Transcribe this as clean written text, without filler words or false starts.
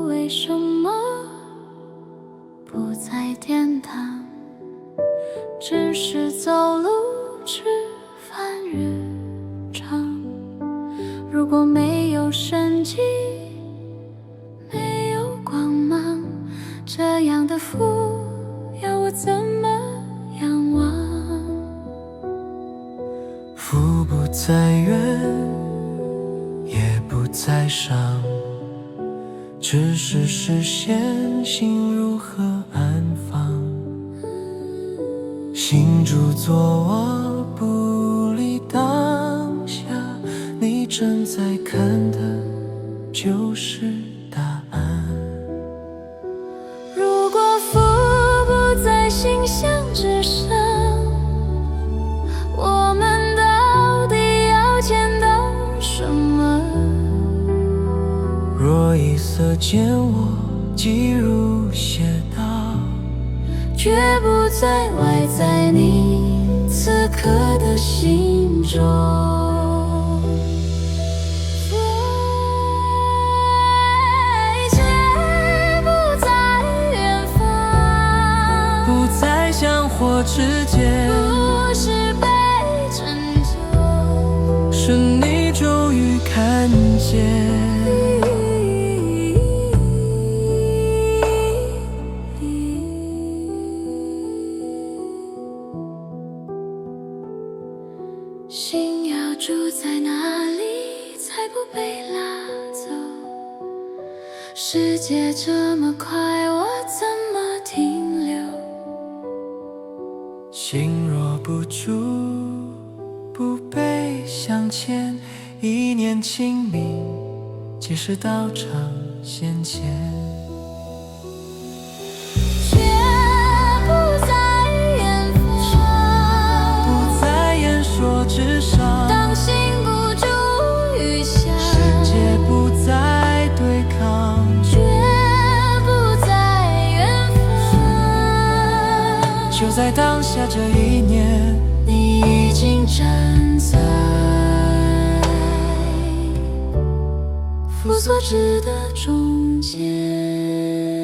为什么不在殿堂？只是走路吃饭日常。如果没有生机，没有光芒，这样的福要我怎么仰望？福不在远，也不在上，只是实现心如何安放。心住坐卧，不离当下，你正在看的就是答案。如果福不在心想之上，我们到底要见到什么？若一色见我，即如写道，绝不在外在你此刻的心中。绝不在远方，不在香火之间，不是被拯救，是你终于看见。心要住在哪里才不被拉走？世界这么快，我怎么停留？心若不住，不被相牵，一念清明，即是道场现前。绝不在远方，不在言说之上，当心不住雨下，世界不再对抗，绝不在远方，就在当下这一念，你已经站在福所指的中间。